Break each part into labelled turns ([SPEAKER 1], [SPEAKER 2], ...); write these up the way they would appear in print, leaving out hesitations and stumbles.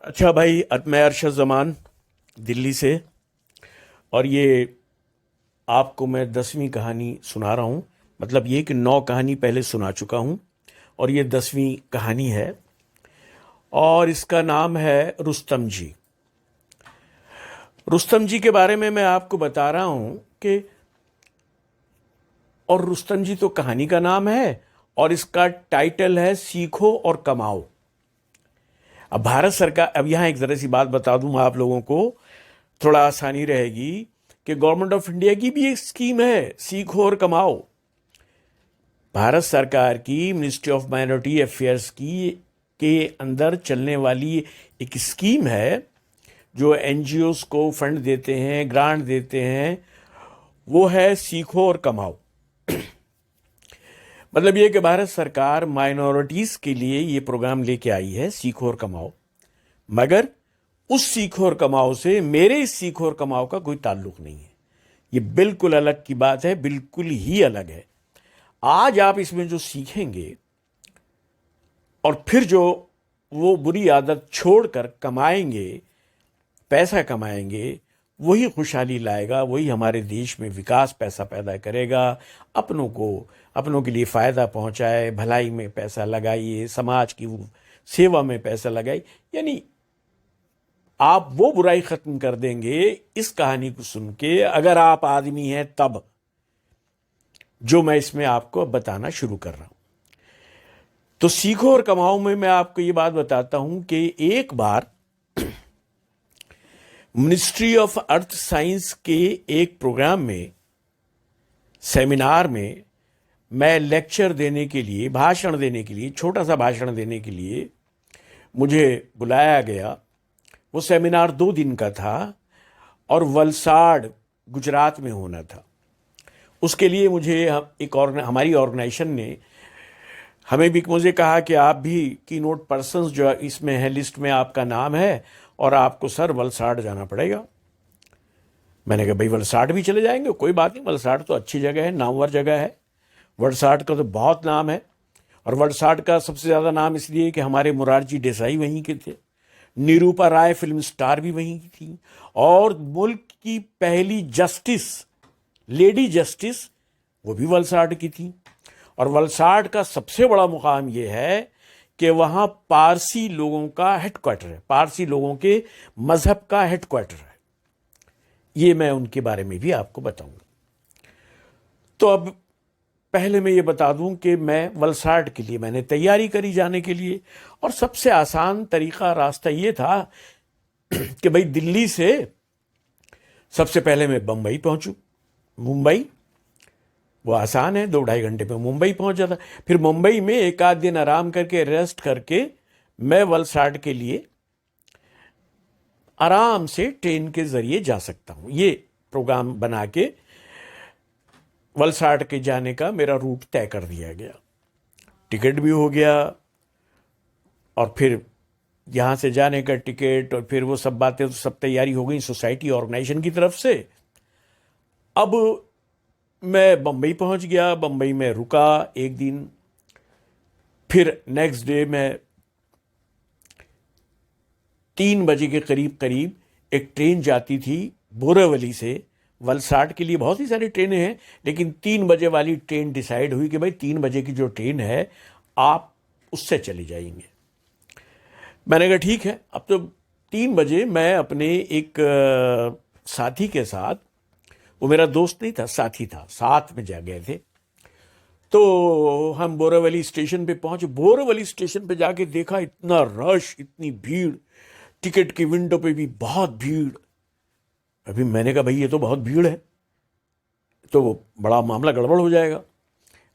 [SPEAKER 1] अच्छा भाई, मैं अरशद जमान दिल्ली से। और ये आपको मैं 10वीं कहानी सुना रहा हूँ। मतलब ये कि 9 कहानी पहले सुना चुका हूँ और ये 10वीं कहानी है। और इसका नाम है रुस्तम जी। रुस्तम जी के बारे में मैं आपको बता रहा हूँ कि और रुस्तम जी तो कहानी का नाम है और इसका टाइटल है सीखो और कमाओ। अब भारत सरकार, अब यहाँ एक ज़रा सी बात बता दूं आप लोगों को, थोड़ा आसानी रहेगी कि गवर्नमेंट ऑफ इंडिया की भी एक स्कीम है सीखो और कमाओ। भारत सरकार की मिनिस्ट्री ऑफ माइनॉरिटी अफेयर्स की के अंदर चलने वाली एक स्कीम है जो एनजीओस को फंड देते हैं, ग्रांट देते हैं। वो है सीखो और कमाओ। मतलब ये कि भारत सरकार माइनॉरिटीज के लिए ये प्रोग्राम लेके आई है सीखो और कमाओ। मगर उस सीखो और कमाओ से मेरे इस सीखो और कमाओ का कोई ताल्लुक नहीं है। ये बिल्कुल अलग की बात है, बिल्कुल ही अलग है। आज आप इसमें जो सीखेंगे और फिर जो वो बुरी आदत छोड़कर कमाएंगे, पैसा कमाएंगे, वही खुशहाली लाएगा, वही हमारे देश में विकास पैसा पैदा करेगा। अपनों के लिए फ़ायदा पहुंचाए, भलाई में पैसा लगाइए, समाज की सेवा में पैसा लगाइए। यानी आप वो बुराई खत्म कर देंगे इस कहानी को सुन के, अगर आप आदमी हैं तब, जो मैं इसमें आपको बताना शुरू कर रहा हूं। तो सीखो और कमाओ में मैं आपको ये बात बताता हूं कि एक बार मिनिस्ट्री ऑफ अर्थ साइंस के एक प्रोग्राम में, सेमिनार में, मैं लेक्चर देने के लिए, भाषण देने के लिए, छोटा सा भाषण देने के लिए मुझे बुलाया गया। वो सेमिनार 2 दिन का था और वलसाड़ गुजरात में होना था। उसके लिए मुझे हमारी ऑर्गेनाइजेशन ने हमें भी मुझे कहा कि आप भी की नोट पर्सनस जो इसमें है, लिस्ट में आपका नाम है और आपको सर वलसाड़ जाना पड़ेगा। मैंने कहा भाई वलसाड़ भी चले जाएंगे, कोई बात नहीं, वलसाड़ तो अच्छी जगह है, नामवर जगह है। वलसाड़ का तो बहुत नाम है और वलसाड़ का सबसे ज़्यादा नाम इसलिए कि हमारे मुरारजी देसाई वहीं के थे, निरूपा राय फिल्म स्टार भी वहीं की थी, और मुल्क की पहली जस्टिस, लेडी जस्टिस, वो भी वलसाड़ की थी। और वलसाड़ का सबसे बड़ा मुकाम ये है कि वहाँ पारसी लोगों का हेडक्वार्टर है, पारसी लोगों के मजहब का हेडक्वार्टर है। ये मैं उनके बारे में भी आपको बताऊंगा। तो अब पहले मैं ये बता दूं कि मैं वलसाड़ के लिए मैंने तैयारी करी जाने के लिए, और सबसे आसान तरीका, रास्ता ये था कि भाई दिल्ली से सबसे पहले मैं बम्बई पहुंचूं। मुंबई वो आसान है, 2-2.5 घंटे में मुंबई पहुंच जाता। फिर मुंबई में एक आध दिन आराम करके, रेस्ट करके, मैं वलसाड़ के लिए आराम से ट्रेन के जरिए जा सकता हूं। ये प्रोग्राम बना के वलसाड़ के जाने का मेरा रूट तय कर दिया गया। टिकट भी हो गया और फिर यहाँ से जाने का टिकट और फिर वो सब बातें तो सब तैयारी हो गई सोसाइटी ऑर्गेनाइजेशन की तरफ से। अब मैं बम्बई पहुँच गया, बम्बई में रुका एक दिन। फिर नेक्स्ट डे मैं 3 बजे के करीब करीब एक ट्रेन जाती थी बोरीवली से वलसाड़ के लिए। बहुत ही सारी ट्रेनें हैं, लेकिन 3 बजे वाली ट्रेन डिसाइड हुई कि भाई 3 बजे की जो ट्रेन है आप उससे चले जाएंगे। मैंने कहा ठीक है। अब तो 3 बजे मैं अपने एक साथी के साथ, वो मेरा दोस्त नहीं था, साथी था, साथ में जा गए थे। तो हम बोरीवली स्टेशन पे पहुंचे। बोरीवली स्टेशन पे जाके देखा इतना रश, इतनी भीड़, टिकट की विंडो पे भी बहुत भीड़। अभी मैंने कहा भाई ये तो बहुत भीड़ है, तो बड़ा मामला गड़बड़ हो जाएगा,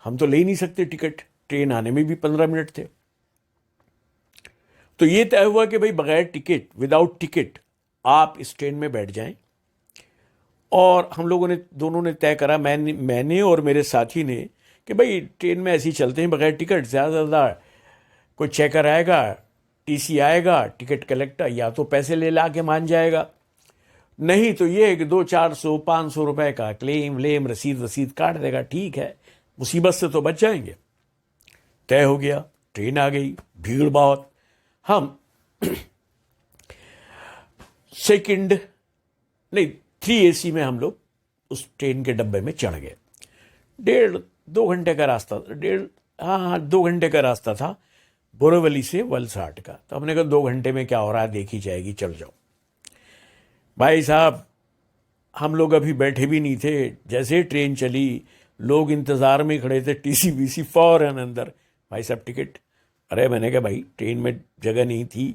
[SPEAKER 1] हम तो ले ही नहीं सकते टिकट, ट्रेन आने में भी 15 मिनट थे। तो ये तय हुआ कि भाई बगैर टिकट, विदाउट टिकट आप इस ट्रेन में बैठ जाएं। और हम लोगों ने, दोनों ने तय करा, मैंने और मेरे साथी ने, कि भाई ट्रेन में ऐसे ही चलते हैं बगैर टिकट। ज़्यादा से ज़्यादा कोई चेकर आएगा, टीसी आएगा, टिकट कलेक्टर या तो पैसे ले ला के मान जाएगा, नहीं तो ये है कि 200-400-500 रुपए का क्लेम व्लेम, रसीद वसीद काट देगा। ठीक है, मुसीबत से तो बच जाएंगे। तय हो गया, ट्रेन आ गई, भीड़ बहुत। हम सेकंड नहीं 3 AC में हम लोग उस ट्रेन के डब्बे में चढ़ गए। 1.5-2 घंटे का रास्ता, 2 घंटे का रास्ता था बोरीवली से वलसाड का। तो हमने कहा 2 घंटे में क्या हो रहा है, देखी जाएगी, चल जाओ। भाई साहब हम लोग अभी बैठे भी नहीं थे, जैसे ट्रेन चली लोग इंतज़ार में खड़े थे, टीसी बीसी फौरन अंदर। भाई साहब टिकट, अरे मैंने कहा भाई ट्रेन में जगह नहीं थी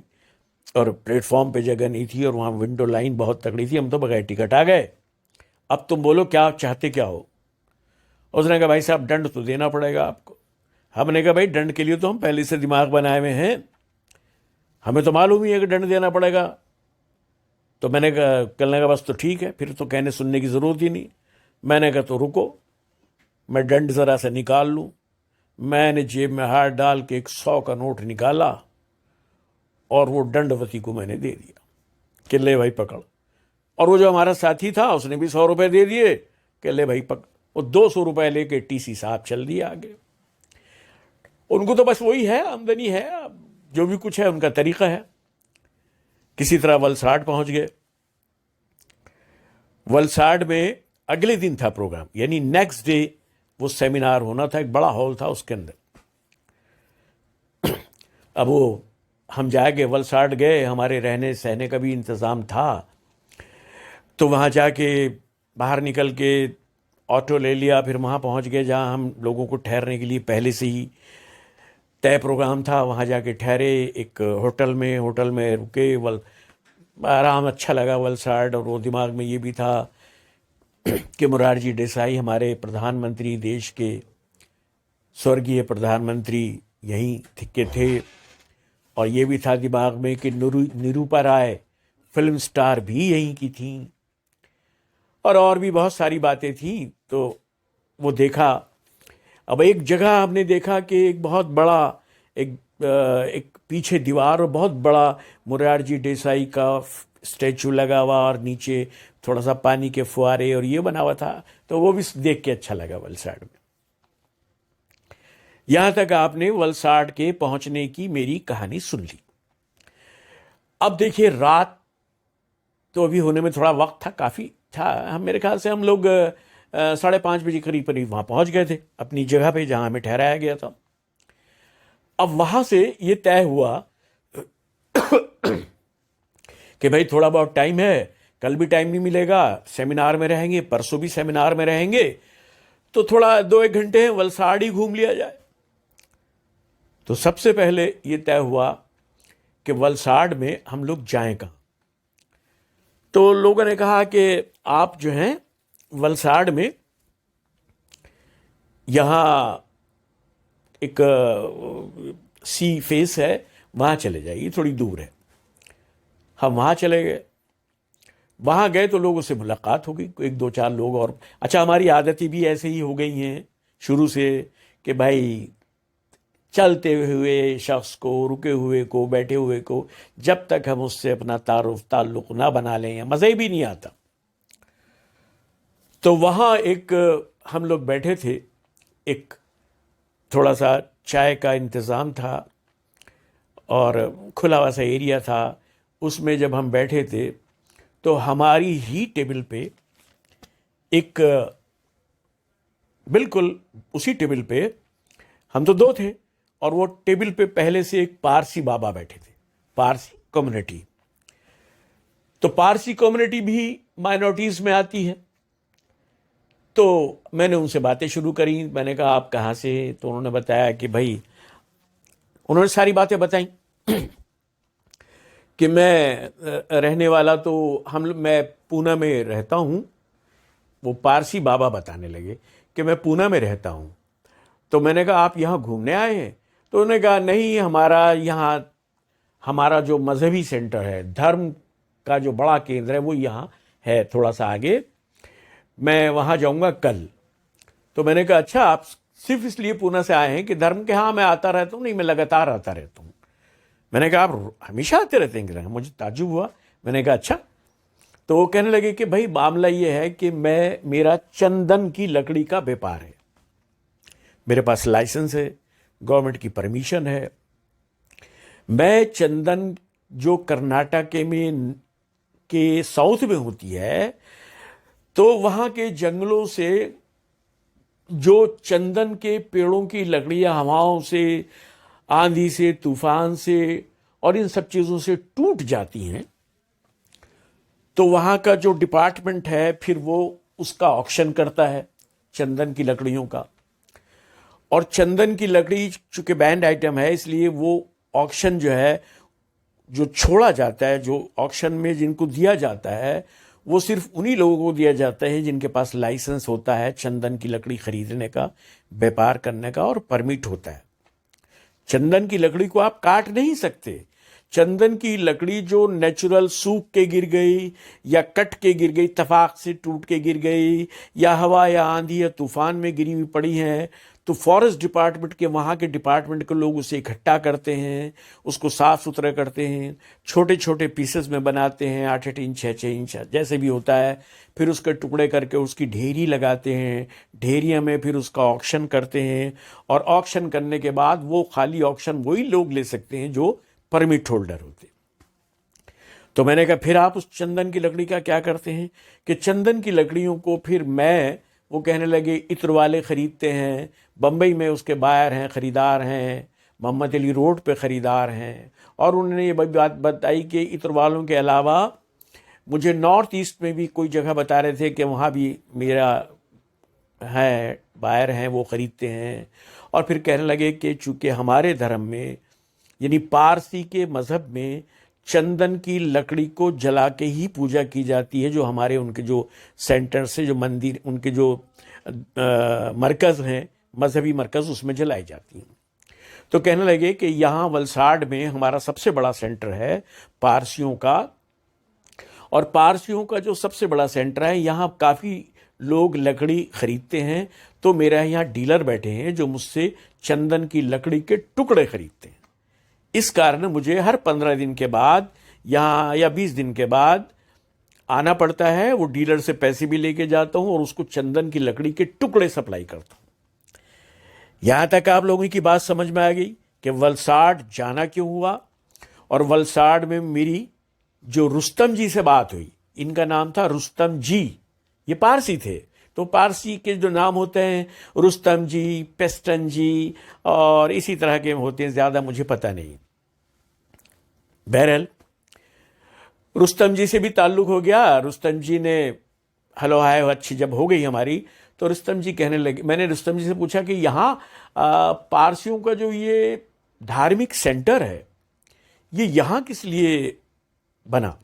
[SPEAKER 1] और प्लेटफॉर्म पे जगह नहीं थी और वहाँ विंडो लाइन बहुत तगड़ी थी, हम तो बगैर टिकट आ गए, अब तुम बोलो क्या चाहते क्या हो। उसने कहा भाई साहब दंड तो देना पड़ेगा आपको। हमने कहा भाई दंड के लिए तो हम पहले से दिमाग बनाए हुए हैं, हमें तो मालूम ही है कि दंड देना पड़ेगा। तो मैंने कहा, कहने का बस तो ठीक है, फिर तो कहने सुनने की ज़रूरत ही नहीं। मैंने कहा तो रुको मैं दंड ज़रा से निकाल लूँ। मैंने जेब में हाथ डाल के 100 का नोट निकाला और वो दंडवती को मैंने दे दिया कि ले भाई पकड़। और वो जो हमारा साथी था उसने भी 100 रुपये दे दिए कि ले भाई पकड़। वो 200 रुपये लेके टीसी साहब चल दिया आगे। उनको तो बस वही है, आमदनी है, जो भी कुछ है उनका तरीका है। किसी तरह वलसाड पहुंच गए। वलसाड में अगले दिन था प्रोग्राम, यानी नेक्स्ट डे वो सेमिनार होना था, एक बड़ा हॉल था उसके अंदर। अब वो हम जाके वलसाड गए, हमारे रहने सहने का भी इंतज़ाम था। तो वहाँ जाके बाहर निकल के ऑटो ले लिया, फिर वहाँ पहुँच गए जहाँ हम लोगों को ठहरने के लिए पहले से ही तय प्रोग्राम था। वहाँ जाके ठहरे एक होटल में रुके। आराम अच्छा लगा वलसाड। और वो दिमाग में ये भी था कि मोरारजी देसाई हमारे प्रधानमंत्री, देश के स्वर्गीय प्रधानमंत्री यहीं के थे। और ये भी था दिमाग में कि निरूपा राय फिल्म स्टार भी यहीं की थी, और भी बहुत सारी बातें थी। तो वो देखा। अब एक जगह हमने देखा कि एक बहुत बड़ा एक पीछे दीवार और बहुत बड़ा मोरारजी देसाई का स्टैचू लगा हुआ और नीचे थोड़ा सा पानी के फुहारे और ये बना हुआ था। तो वो भी देख के अच्छा लगा वलसाड में। यहां तक आपने वलसाड के पहुंचने की मेरी कहानी सुन ली। अब देखिए रात तो अभी होने में थोड़ा वक्त था, काफ़ी था। हम मेरे ख्याल से हम लोग 5:30 बजे करीब वहाँ पहुँच गए थे अपनी जगह पे जहाँ हमें ठहराया गया था। अब वहाँ से ये तय हुआ कि भाई थोड़ा बहुत टाइम है, कल भी टाइम नहीं मिलेगा, सेमिनार में रहेंगे, परसों भी सेमिनार में रहेंगे, तो थोड़ा 2-1 घंटे वलसाड ही घूम लिया जाए। तो सबसे पहले ये तय हुआ कि वलसाड में हम लोग जाएं कहाँ। तो लोगों ने कहा कि आप जो हैं वलसाड में यहाँ एक सी फेस है, वहाँ चले जाइए, थोड़ी दूर है। हम वहाँ चले गए। वहाँ गए तो लोगों से मुलाकात हो गई, 1-2-4 लोग। और अच्छा, हमारी आदतें भी ऐसे ही हो गई हैं शुरू से कि भाई चलते हुए शख्स को, रुके हुए को, बैठे हुए को जब तक हम उससे अपना ताल्लुक़ ना बना लें मज़ा ही भी नहीं आता। तो वहाँ एक हम लोग बैठे थे, एक थोड़ा सा चाय का इंतज़ाम था और खुला हुआ सा एरिया था। उसमें जब हम बैठे थे तो हमारी ही टेबल पे एक, बिल्कुल उसी टेबल पे, हम तो 2 थे, और वो टेबल पे पहले से एक पारसी बाबा बैठे थे, पारसी कम्युनिटी। तो पारसी कम्युनिटी भी माइनॉरिटीज़ में आती है। तो मैंने उनसे बातें शुरू करी। मैंने कहा आप कहाँ से? तो उन्होंने बताया कि भाई, उन्होंने सारी बातें बताई कि मैं रहने वाला तो मैं पूना में रहता हूँ। वो पारसी बाबा बताने लगे कि मैं पूना में रहता हूँ। तो मैंने कहा आप यहाँ घूमने आए हैं? तो उन्होंने कहा नहीं, हमारा जो मजहबी सेंटर है, धर्म का जो बड़ा केंद्र है, वो यहाँ है थोड़ा सा आगे, मैं वहाँ जाऊँगा कल। तो मैंने कहा अच्छा, आप सिर्फ इसलिए पूना से आए हैं कि धर्म के? हाँ, मैं आता रहता हूँ। नहीं, मैं लगातार आता रहता हूँ। मैंने कहा आप हमेशा आते रहते हैं? मुझे ताज्जुब हुआ। मैंने कहा अच्छा। तो वो कहने लगे कि भाई मामला ये है कि मेरा चंदन की लकड़ी का व्यापार है, मेरे पास लाइसेंस है, गवर्नमेंट की परमिशन है। मैं चंदन जो कर्नाटक के साउथ में होती है, तो वहाँ के जंगलों से जो चंदन के पेड़ों की लकड़ियाँ हवाओं से, आंधी से, तूफान से और इन सब चीज़ों से टूट जाती हैं, तो वहाँ का जो डिपार्टमेंट है फिर वो उसका ऑक्शन करता है चंदन की लकड़ियों का। और चंदन की लकड़ी चूंकि बैंड आइटम है, इसलिए वो ऑक्शन जो है, जो छोड़ा जाता है, जो ऑक्शन में जिनको दिया जाता है, वो सिर्फ उन्हीं लोगों को दिया जाता है जिनके पास लाइसेंस होता है चंदन की लकड़ी खरीदने का, व्यापार करने का, और परमिट होता है। चंदन की लकड़ी को आप काट नहीं सकते। चंदन की लकड़ी जो नेचुरल सूख के गिर गई या कट के गिर गई, तफाक से टूट के गिर गई, या हवा या आंधी या तूफान में गिरी हुई पड़ी है, तो फॉरेस्ट डिपार्टमेंट के, वहाँ के डिपार्टमेंट के लोग उसे इकट्ठा करते हैं, उसको साफ सुथरा करते हैं, छोटे छोटे पीसेस में बनाते हैं, 8-8 इंच 6-6 इंच जैसे भी होता है, फिर उसके टुकड़े करके उसकी ढेरी लगाते हैं, ढेरिया में फिर उसका ऑक्शन करते हैं, और ऑक्शन करने के बाद वो खाली ऑक्शन वही लोग ले सकते हैं जो परमिट होल्डर होते। तो मैंने कहा फिर आप उस चंदन की लकड़ी का क्या करते हैं? कि चंदन की लकड़ियों को फिर वो कहने लगे इत्र वाले ख़रीदते हैं, बम्बई में उसके बायर हैं, ख़रीदार हैं, मोहम्मद अली रोड पे ख़रीदार हैं। और उन्होंने ये बात बताई कि इत्र वालों के अलावा मुझे नॉर्थ ईस्ट में भी कोई जगह बता रहे थे कि वहाँ भी मेरा है, बायर हैं, वो ख़रीदते हैं। और फिर कहने लगे कि चूँकि हमारे धर्म में, यानी पारसी के मज़हब में, चंदन की लकड़ी को जला के ही पूजा की जाती है, जो हमारे उनके जो सेंटर से, जो मंदिर, उनके जो मरकज़ हैं, मजहबी मरकज़, उसमें जलाई जाती हैं। तो कहने लगे कि यहाँ वलसाड में हमारा सबसे बड़ा सेंटर है पारसियों का, और पारसियों का जो सबसे बड़ा सेंटर है, यहाँ काफ़ी लोग लकड़ी ख़रीदते हैं। तो मेरे यहाँ डीलर बैठे हैं जो मुझसे चंदन की लकड़ी के टुकड़े ख़रीदते हैं। इस कारण मुझे हर 15 दिन के बाद यहाँ, या 20 दिन के बाद आना पड़ता है। वो डीलर से पैसे भी लेके जाता हूँ और उसको चंदन की लकड़ी के टुकड़े सप्लाई करता हूँ। यहाँ तक आप लोगों की बात समझ में आ गई कि वलसाड जाना क्यों हुआ। और वलसाड में मेरी जो रुस्तम जी से बात हुई, इनका नाम था रुस्तम जी, ये पारसी थे। तो पारसी के जो नाम होते हैं, रुस्तम जी, पेस्टन जी और इसी तरह के होते हैं, ज़्यादा मुझे पता नहीं। बहरहाल रुस्तम जी से भी ताल्लुक़ हो गया। रुस्तम जी ने हेलो हाय अच्छी जब हो गई हमारी, तो रुस्तम जी कहने लगे, मैंने रुस्तम जी से पूछा कि यहाँ पारसियों का जो ये धार्मिक सेंटर है, ये यहाँ किस लिए बना?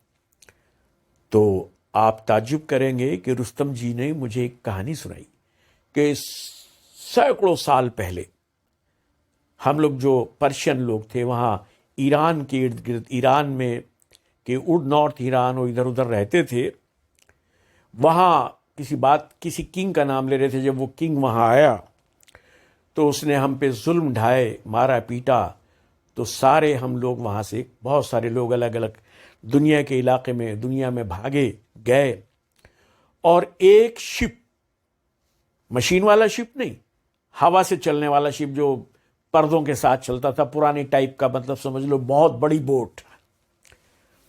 [SPEAKER 1] तो आप ताज्जुब करेंगे कि रुस्तम जी ने मुझे एक कहानी सुनाई कि सैकड़ों साल पहले हम लोग, जो पर्शियन लोग थे, वहाँ ईरान के इर्द गिर्द, ईरान में के नॉर्थ ईरान और इधर उधर रहते थे। वहाँ किसी किंग का नाम ले रहे थे। जब वो किंग वहाँ आया तो उसने हम पे जुल्म ढाए, मारा पीटा। तो सारे हम लोग वहाँ से, बहुत सारे लोग अलग अलग दुनिया के इलाके में, दुनिया में भागे गए। और एक शिप, मशीन वाला शिप नहीं, हवा से चलने वाला शिप जो पर्दों के साथ चलता था, पुरानी टाइप का, मतलब समझ लो बहुत बड़ी बोट,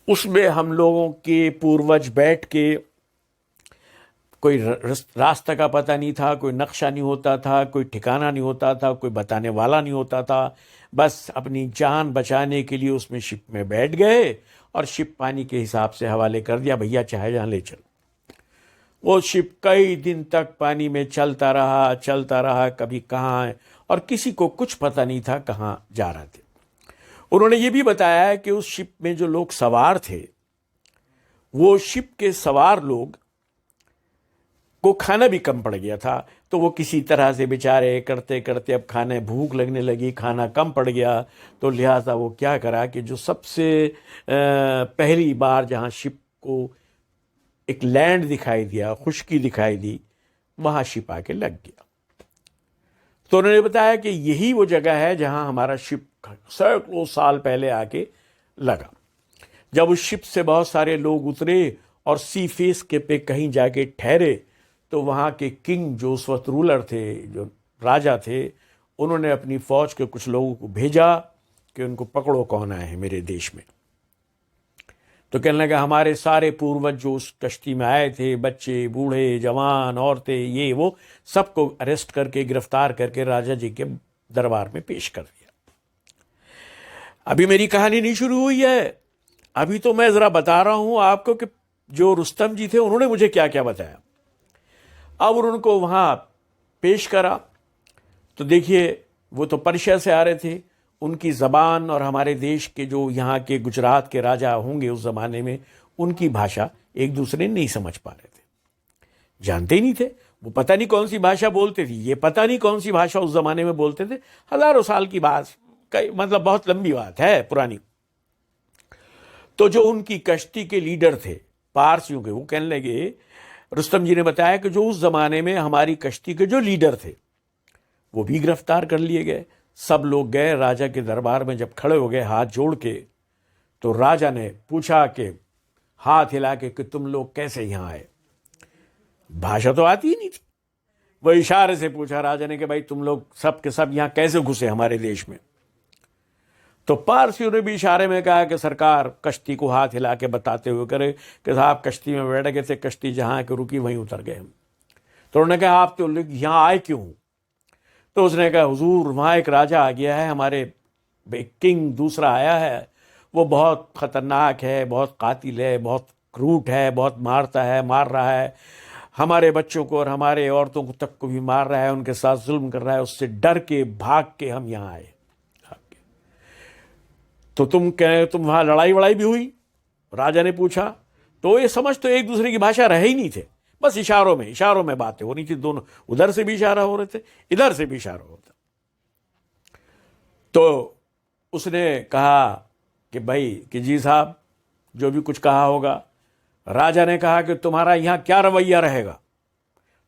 [SPEAKER 1] उसमें हम लोगों के पूर्वज बैठ के, कोई रास्ता का पता नहीं था, कोई नक्शा नहीं होता था, कोई ठिकाना नहीं होता था, कोई बताने वाला नहीं होता था। बस अपनी जान बचाने के लिए उसमें शिप में बैठ गए और शिप पानी के हिसाब से हवाले कर दिया, भैया चाहे जहाँ ले चल। वो शिप कई दिन तक पानी में चलता रहा, कभी कहाँ है, और किसी को कुछ पता नहीं था कहाँ जा रहे थे। उन्होंने ये भी बताया कि उस शिप में जो लोग सवार थे, वो शिप के सवार लोग को खाना भी कम पड़ गया था। तो वो किसी तरह से बेचारे करते करते, अब खाने भूख लगने लगी, खाना कम पड़ गया, तो लिहाजा वो क्या करा कि जो सबसे पहली बार जहाँ शिप को एक लैंड दिखाई दिया, खुशकी दिखाई दी, वहाँ शिप आके लग गया। तो उन्होंने बताया कि यही वो जगह है जहाँ हमारा शिप सैकड़ों साल पहले आके लगा। जब उस शिप से बहुत सारे लोग उतरे और सी फेस के पे कहीं जाके ठहरे, तो वहाँ के किंग, जो उस वक्त रूलर थे, जो राजा थे, उन्होंने अपनी फ़ौज के कुछ लोगों को भेजा कि उनको पकड़ो कौन आए हैं मेरे देश में। तो कहने लगा हमारे सारे पूर्वज जो उस कश्ती में आए थे, बच्चे, बूढ़े, जवान, औरतें, ये वो, सबको अरेस्ट करके, गिरफ्तार करके राजा जी के दरबार में पेश कर दिया। अभी मेरी कहानी नहीं शुरू हुई है, अभी तो मैं जरा बता रहा हूं आपको कि जो रुस्तम जी थे उन्होंने मुझे क्या क्या बताया। अब उनको वहां पेश करा तो देखिए, वो तो पर्शिया से आ रहे थे, उनकी ज़बान और हमारे देश के जो यहाँ के गुजरात के राजा होंगे उस ज़माने में, उनकी भाषा एक दूसरे नहीं समझ पा रहे थे, जानते ही नहीं थे। वो पता नहीं कौन सी भाषा बोलते थे, ये पता नहीं कौन सी भाषा उस ज़माने में बोलते थे। हज़ारों साल की बात, मतलब बहुत लंबी बात है, पुरानी। तो जो उनकी कश्ती के लीडर थे पारसियों के, वो कहने लगे, रुस्तम जी ने बताया कि जो उस ज़माने में हमारी कश्ती के जो लीडर थे वो भी गिरफ्तार कर लिए गए। सब लोग गए राजा के दरबार में, जब खड़े हो गए हाथ जोड़ के, तो राजा ने पूछा कि हाथ हिला के कि तुम लोग कैसे यहां आए। भाषा तो आती ही नहीं थी, वो इशारे से पूछा राजा ने कि भाई तुम लोग सब के सब यहां कैसे घुसे हमारे देश में। तो पारसियों ने भी इशारे में कहा कि सरकार, कश्ती को हाथ हिला के बताते हुए करे कि साहब कश्ती में बैठ गए थे, कश्ती जहां के रुकी वहीं उतर गए हम। तो उन्होंने कहा आप तो लोग यहां आए क्यों? तो उसने कहा हुजूर वहाँ एक राजा आ गया है, हमारे किंग दूसरा आया है, वो बहुत ख़तरनाक है, बहुत कातिल है, बहुत क्रूट है, बहुत मारता है, मार रहा है हमारे बच्चों को और हमारे औरतों को तक को भी मार रहा है, उनके साथ जुल्म कर रहा है। उससे डर के भाग के हम यहाँ आए। तो तुम कह तुम वहाँ लड़ाई वड़ाई भी हुई? राजा ने पूछा। तो ये समझ तो एक दूसरे की भाषा रहे ही नहीं थे, बस इशारों में बातें हो रही थी दोनों, उधर से भी इशारा हो रहे थे, इधर से भी इशारा होता। तो उसने कहा कि भाई कि जी साहब जो भी कुछ कहा होगा। राजा ने कहा कि तुम्हारा यहां क्या रवैया रहेगा,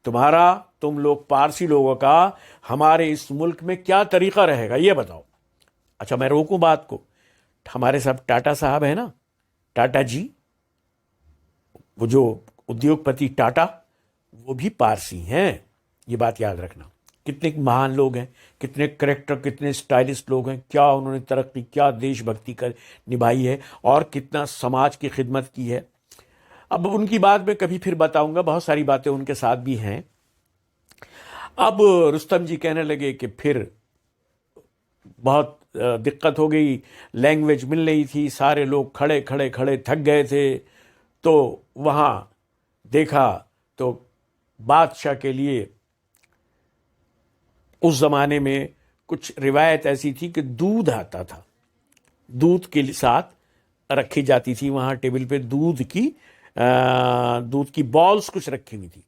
[SPEAKER 1] तुम लोग पारसी लोगों का हमारे इस मुल्क में क्या तरीका रहेगा, ये बताओ। अच्छा मैं रोकूं बात को, हमारे सब टाटा साहब है ना, टाटा जी, वो जो उद्योगपति टाटा, वो भी पारसी हैं, ये बात याद रखना। कितने महान लोग हैं, कितने करेक्टर, कितने स्टाइलिस्ट लोग हैं, क्या उन्होंने तरक्की, क्या देशभक्ति कर निभाई है और कितना समाज की खिदमत की है। अब उनकी बात मैं कभी फिर बताऊंगा, बहुत सारी बातें उनके साथ भी हैं। अब रुस्तम जी कहने लगे कि फिर बहुत दिक्कत हो गई, लैंग्वेज मिल रही थी, सारे लोग खड़े खड़े खड़े थक गए थे। तो वहाँ देखा तो बादशाह के लिए उस ज़माने में कुछ रिवायत ऐसी थी कि दूध आता था, दूध के साथ रखी जाती थी वहाँ टेबल पे, दूध की बॉल्स कुछ रखी हुई थी,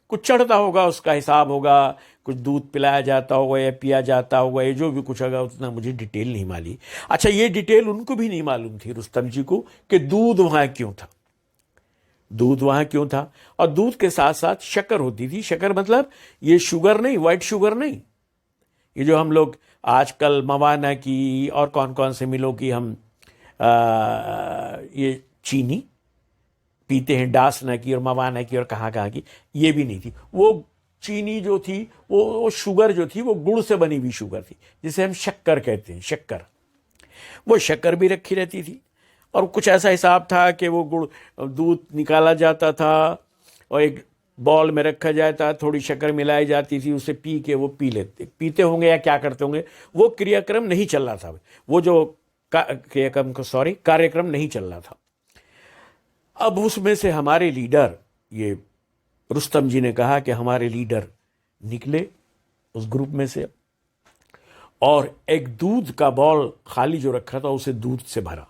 [SPEAKER 1] कुछ चढ़ता होगा उसका हिसाब होगा, कुछ दूध पिलाया जाता होगा या पिया जाता होगा, ये जो भी कुछ होगा उतना मुझे डिटेल नहीं मालूम। अच्छा ये डिटेल उनको भी नहीं मालूम थी रुस्तम जी को कि दूध वहाँ क्यों था, दूध वहाँ क्यों था। और दूध के साथ साथ शक्कर होती थी। शक्कर मतलब ये शुगर नहीं, वाइट शुगर नहीं, ये जो हम लोग आजकल मवाना की और कौन कौन से मिलों की हम ये चीनी पीते हैं, डासना की और मवाना की और कहाँ कहाँ की, ये भी नहीं थी। वो चीनी जो थी, वो शुगर जो थी, वो गुड़ से बनी हुई शुगर थी, जिसे हम शक्कर कहते हैं, शक्कर। वो शक्कर भी रखी रहती थी। और कुछ ऐसा हिसाब था कि वो गुड़, दूध निकाला जाता था और एक बॉल में रखा जाता, थोड़ी शक्कर मिलाई जाती थी, उसे पी के वो पीते होंगे या क्या करते होंगे, वो क्रियाक्रम नहीं चल रहा था, वो जो कार्यक्रम नहीं चल रहा था। अब उसमें से हमारे लीडर, ये रुस्तम जी ने कहा कि हमारे लीडर निकले उस ग्रुप में से और एक दूध का बॉल खाली जो रखा था उसे दूध से भरा।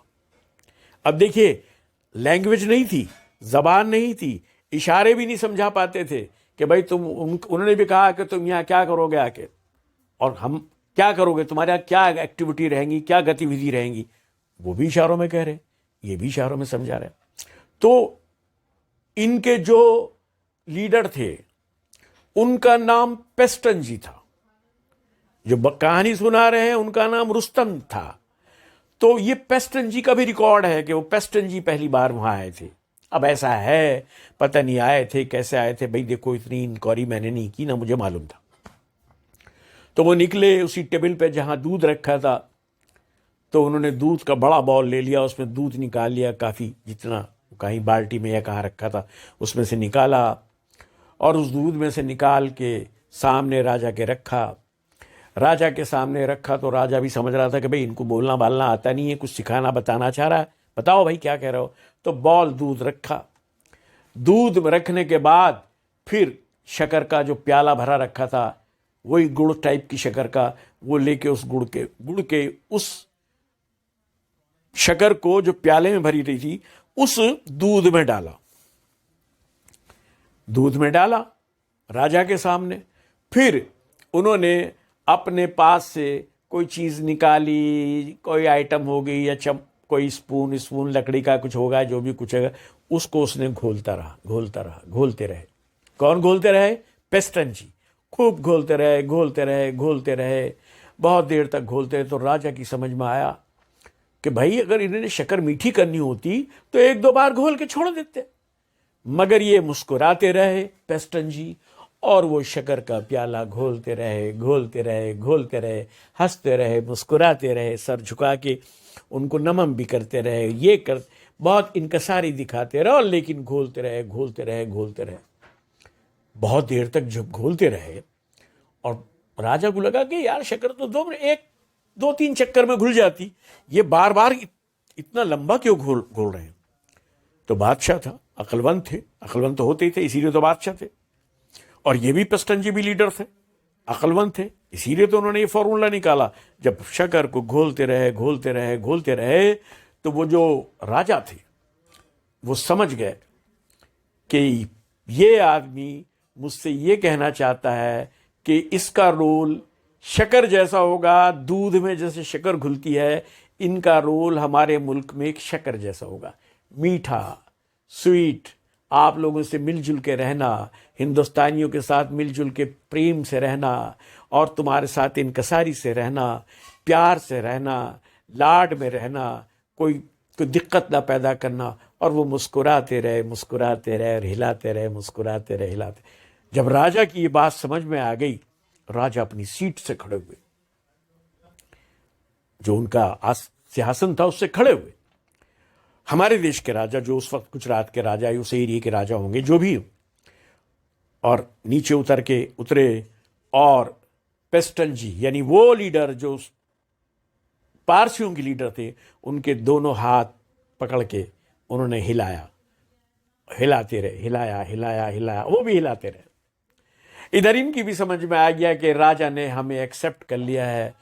[SPEAKER 1] अब देखिए लैंग्वेज नहीं थी, जबान नहीं थी, इशारे भी नहीं समझा पाते थे कि भाई तुम, उन्होंने भी कहा कि तुम यहाँ क्या करोगे आके, और हम क्या करोगे, तुम्हारे यहाँ क्या एक्टिविटी रहेंगी, क्या गतिविधि रहेंगी, वो भी इशारों में कह रहे, ये भी इशारों में समझा रहे। तो इनके जो लीडर थे उनका नाम पेस्टन जी था, जो कहानी सुना रहे हैं उनका नाम रुस्तम था। तो ये पेस्टन जी का भी रिकॉर्ड है कि वो पेस्टन जी पहली बार वहां आए थे। अब ऐसा है, पता नहीं आए थे कैसे आए थे, भाई देखो इतनी इंक्वायरी मैंने नहीं की ना, मुझे मालूम था। तो वो निकले उसी टेबल पे जहां दूध रखा था, तो उन्होंने दूध का बड़ा बाउल ले लिया, उसमें दूध निकाल लिया काफ़ी, जितना कहीं बाल्टी में या कहाँ रखा था उसमें से निकाला, और उस दूध में से निकाल के सामने राजा के रखा। राजा के सामने रखा तो राजा भी समझ रहा था कि भाई इनको बोलना बालना आता नहीं है, कुछ सिखाना बताना चाह रहा है, बताओ भाई क्या कह रहे हो। तो बॉल दूध रखा। दूध रखने के बाद फिर शक्कर का जो प्याला भरा रखा था, वही गुड़ टाइप की शक्कर का, वो लेके उस गुड़ के उस शक्कर को जो प्याले में भरी रही थी उस दूध में डाला। दूध में डाला राजा के सामने। फिर उन्होंने अपने पास से कोई चीज निकाली, कोई आइटम हो गई या कोई स्पून लकड़ी का कुछ होगा, जो भी कुछ है, उसको उसने घोलता रहा, घोलते रहे। कौन घोलते रहे? पेस्टन जी। खूब घोलते रहे, बहुत देर तक घोलते रहे। तो राजा की समझ में आया कि भाई अगर इन्होंने शक्कर मीठी करनी होती तो एक दो बार घोल के छोड़ देते, मगर ये मुस्कुराते रहे पेस्टन जी, और वो शक्कर का प्याला घोलते रहे, हंसते रहे, मुस्कुराते रहे, सर झुका के उनको नमन भी करते रहे, बहुत इनकसारी दिखाते रहे, और लेकिन घोलते रहे। बहुत देर तक जब घोलते रहे, और राजा को लगा कि यार शक्कर तो दो तीन चक्कर में घुल जाती, ये बार बार इतना लंबा क्यों घोल रहे हैं। तो बादशाह था, अक्लमंद थे, अक्लमंद तो होते ही थे, इसीलिए तो बादशाह थे। और ये भी पेस्टन जी भी लीडर थे, अक्लमंद थे, इसीलिए तो उन्होंने ये फॉर्मूला निकाला। जब शक्कर को घोलते रहे तो वो जो राजा थे वो समझ गए कि ये आदमी मुझसे ये कहना चाहता है कि इसका रोल शक्कर जैसा होगा, दूध में जैसे शक्कर घुलती है, इनका रोल हमारे मुल्क में एक शक्कर जैसा होगा, मीठा, स्वीट, आप लोगों से मिलजुल के रहना, हिंदुस्तानियों के साथ मिलजुल के प्रेम से रहना, और तुम्हारे साथ इनकसारी से रहना, प्यार से रहना, लाड में रहना, कोई दिक्कत ना पैदा करना। और वो मुस्कुराते रहे और हिलाते रहे। जब राजा की ये बात समझ में आ गई, राजा अपनी सीट से खड़े हुए, जो उनका सिंहासन था उससे खड़े हुए। हमारे देश के राजा, जो उस वक्त गुजरात के राजा, उस एरिया के राजा होंगे, जो भी हो, और नीचे उतरे, और पेस्टन जी यानी वो लीडर जो पारसियों के लीडर थे, उनके दोनों हाथ पकड़ के उन्होंने हिलाया, वो भी हिलाते रहे। इधर इनकी भी समझ में आ गया कि राजा ने हमें एक्सेप्ट कर लिया है,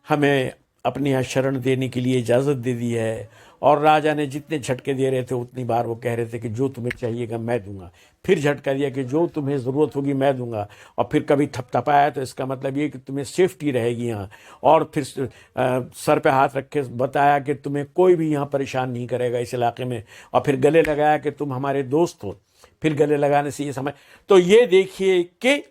[SPEAKER 1] हमें अपने यहाँ शरण देने के लिए इजाज़त दे दी है। और राजा ने जितने झटके दे रहे थे उतनी बार वो कह रहे थे कि जो तुम्हें चाहिएगा मैं दूंगा, फिर झटका दिया कि जो तुम्हें ज़रूरत होगी मैं दूंगा, और फिर कभी थपथपाया तो इसका मतलब ये कि तुम्हें सेफ्टी रहेगी यहाँ, और फिर सर पे हाथ रख के बताया कि तुम्हें कोई भी यहाँ परेशान नहीं करेगा इस इलाके में, और फिर गले लगाया कि तुम हमारे दोस्त हो। फिर गले लगाने से ये समझ, तो ये देखिए कि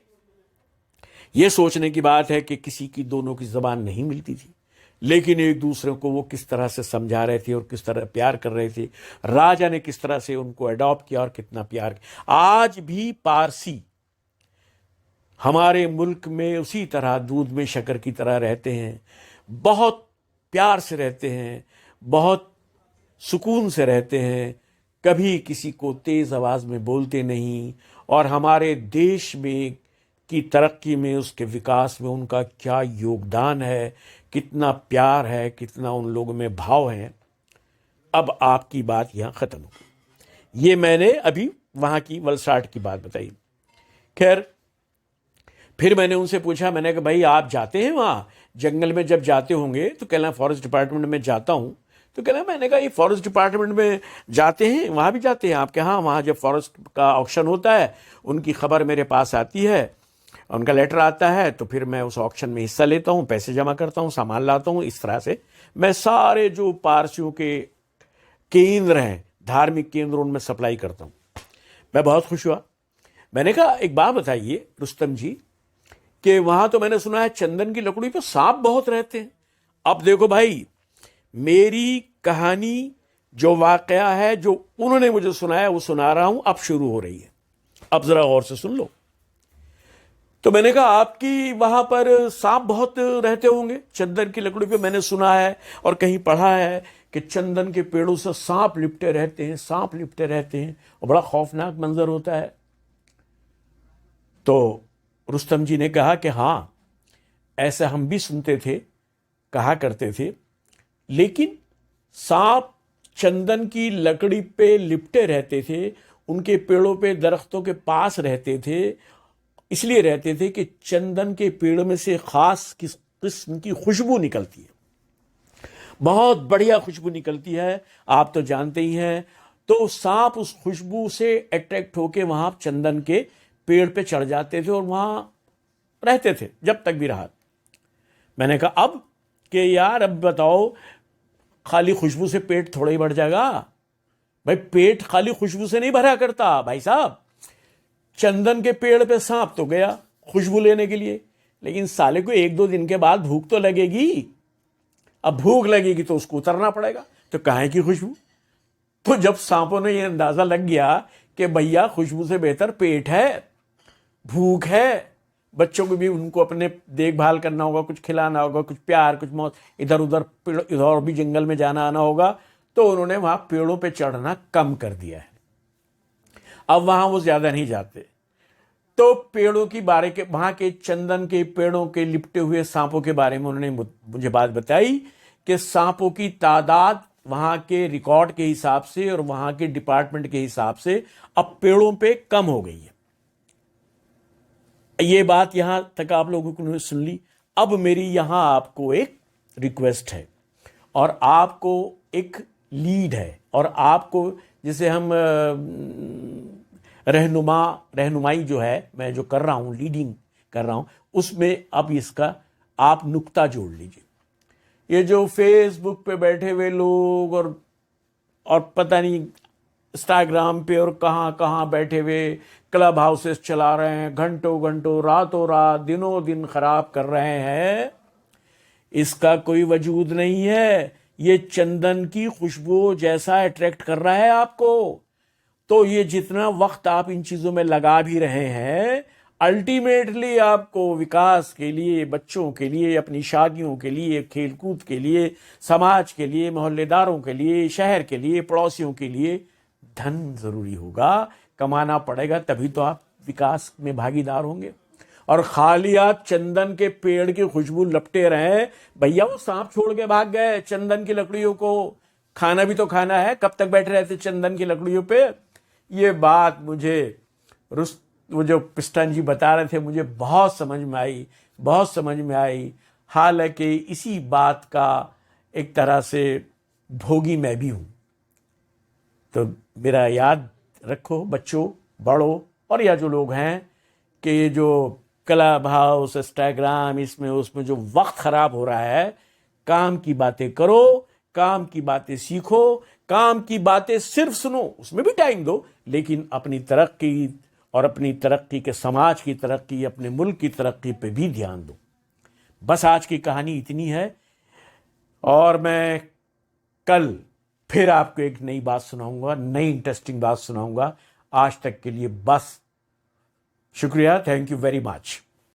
[SPEAKER 1] ये सोचने की बात है कि किसी की दोनों की ज़बान नहीं मिलती थी, लेकिन एक दूसरे को वो किस तरह से समझा रहे थे और किस तरह प्यार कर रहे थे। राजा ने किस तरह से उनको अडॉप्ट किया और कितना प्यार किया। आज भी पारसी हमारे मुल्क में उसी तरह दूध में शक्कर की तरह रहते हैं, बहुत प्यार से रहते हैं, बहुत सुकून से रहते हैं, कभी किसी को तेज आवाज़ में बोलते नहीं। और हमारे देश में की तरक्की में, उसके विकास में उनका क्या योगदान है, कितना प्यार है, कितना उन लोगों में भाव है। अब आपकी बात यहाँ ख़त्म हो गई। ये मैंने अभी वहाँ की वलसाड की बात बताई। खैर, फिर मैंने उनसे पूछा, मैंने कहा भाई आप जाते हैं वहाँ जंगल में, जब जाते होंगे तो कहना फॉरेस्ट डिपार्टमेंट में जाता हूँ। तो कहना, मैंने कहा ये फॉरेस्ट डिपार्टमेंट में जाते हैं, वहाँ भी जाते हैं आप? क्या हाँ, वहाँ जब फॉरेस्ट का ऑक्शन होता है उनकी खबर मेरे पास आती है, उनका लेटर आता है, तो फिर मैं उस ऑक्शन में हिस्सा लेता हूँ, पैसे जमा करता हूँ, सामान लाता हूँ। इस तरह से मैं सारे जो पारसियों के केंद्र हैं, धार्मिक केंद्र, उनमें सप्लाई करता हूँ। मैं बहुत खुश हुआ। मैंने कहा एक बात बताइए रुस्तम जी, कि वहाँ तो मैंने सुना है चंदन की लकड़ी पर सांप बहुत रहते हैं। अब देखो भाई, मेरी कहानी जो वाकया है, जो उन्होंने मुझे सुनाया, वो सुना रहा हूँ, अब शुरू हो रही है। अब जरा गौर से सुन लो तो मैंने कहा आपकी वहां पर सांप बहुत रहते होंगे चंदन की लकड़ी पे, मैंने सुना है और कहीं पढ़ा है कि चंदन के पेड़ों से सांप लिपटे रहते हैं, सांप लिपटे रहते हैं और बड़ा खौफनाक मंजर होता है। तो रुस्तम जी ने कहा कि हाँ, ऐसा हम भी सुनते थे, कहा करते थे, लेकिन सांप चंदन की लकड़ी पे लिपटे रहते थे, उनके पेड़ों पे दरख्तों के पास रहते थे, इसलिए रहते थे कि चंदन के पेड़ में से खास किस्म की खुशबू निकलती है, बहुत बढ़िया खुशबू निकलती है, आप तो जानते ही हैं। तो सांप उस खुशबू से अट्रैक्ट होके वहां चंदन के पेड़ पे चढ़ जाते थे और वहां रहते थे जब तक भी रहा। मैंने कहा अब कि यार अब बताओ, खाली खुशबू से पेट थोड़ा ही बढ़ जाएगा भाई, पेट खाली खुशबू से नहीं भरा करता भाई साहब। चंदन के पेड़ पे सांप तो गया खुशबू लेने के लिए, लेकिन साले को 1-2 दिन के बाद भूख तो लगेगी। अब भूख लगेगी तो उसको उतरना पड़ेगा, तो काहे की खुशबू। तो जब सांपों ने ये अंदाजा लग गया कि भैया खुशबू से बेहतर पेट है, भूख है, बच्चों को भी उनको अपने देखभाल करना होगा, कुछ खिलाना होगा, कुछ प्यार, कुछ मौत, इधर उधर इधर भी जंगल में जाना आना होगा, तो उन्होंने वहां पेड़ों पे चढ़ना कम कर दिया है। अब वहां वो ज्यादा नहीं जाते। तो पेड़ों की बारे के वहां के चंदन के पेड़ों के लिपटे हुए सांपों के बारे में उन्होंने मुझे बात बताई कि सांपों की तादाद वहां के रिकॉर्ड के हिसाब से और वहां के डिपार्टमेंट के हिसाब से अब पेड़ों पे कम हो गई है। ये बात यहां तक आप लोगों को सुन ली। अब मेरी यहां आपको एक रिक्वेस्ट है और आपको एक लीड है, और आपको जिसे हम रहनुमाई जो है, मैं जो कर रहा हूं, लीडिंग कर रहा हूं, उसमें अब इसका आप नुक्ता जोड़ लीजिए। ये जो फेसबुक पे बैठे हुए लोग और पता नहीं इंस्टाग्राम पे और कहां कहां बैठे हुए क्लब हाउसेस चला रहे हैं, घंटों घंटों रातों रात दिनों दिन खराब कर रहे हैं, इसका कोई वजूद नहीं है। ये चंदन की खुशबू जैसा अट्रैक्ट कर रहा है आपको, तो ये जितना वक्त आप इन चीजों में लगा भी रहे हैं, अल्टीमेटली आपको विकास के लिए, बच्चों के लिए, अपनी शादियों के लिए, खेलकूद के लिए, समाज के लिए, मोहल्लेदारों के लिए, शहर के लिए, पड़ोसियों के लिए धन जरूरी होगा, कमाना पड़ेगा, तभी तो आप विकास में भागीदार होंगे। और खाली आप चंदन के पेड़ की खुशबू लपटे रहे, भैया वो सांप छोड़ के भाग गए चंदन की लकड़ियों को, खाना भी तो खाना है, कब तक बैठे रहते चंदन की लकड़ियों पे। ये बात मुझे वो जो पिस्टन जी बता रहे थे, मुझे बहुत समझ में आई, बहुत समझ में आई। हालांकि इसी बात का एक तरह से भोगी मैं भी हूं। तो मेरा याद रखो बच्चों, बड़ों और या जो लोग हैं, कि जो क्लब हाउस, इंस्टाग्राम, इसमें उसमें जो वक्त खराब हो रहा है, काम की बातें करो, काम की बातें सीखो, काम की बातें सिर्फ सुनो, उसमें भी टाइम दो, लेकिन अपनी तरक्की और अपनी तरक्की के समाज की तरक्की, अपने मुल्क की तरक्की पे भी ध्यान दो। बस आज की कहानी इतनी है, और मैं कल फिर आपको एक नई बात सुनाऊंगा, नई इंटरेस्टिंग बात सुनाऊंगा। आज तक के लिए बस, शुक्रिया, थैंक यू वेरी मच।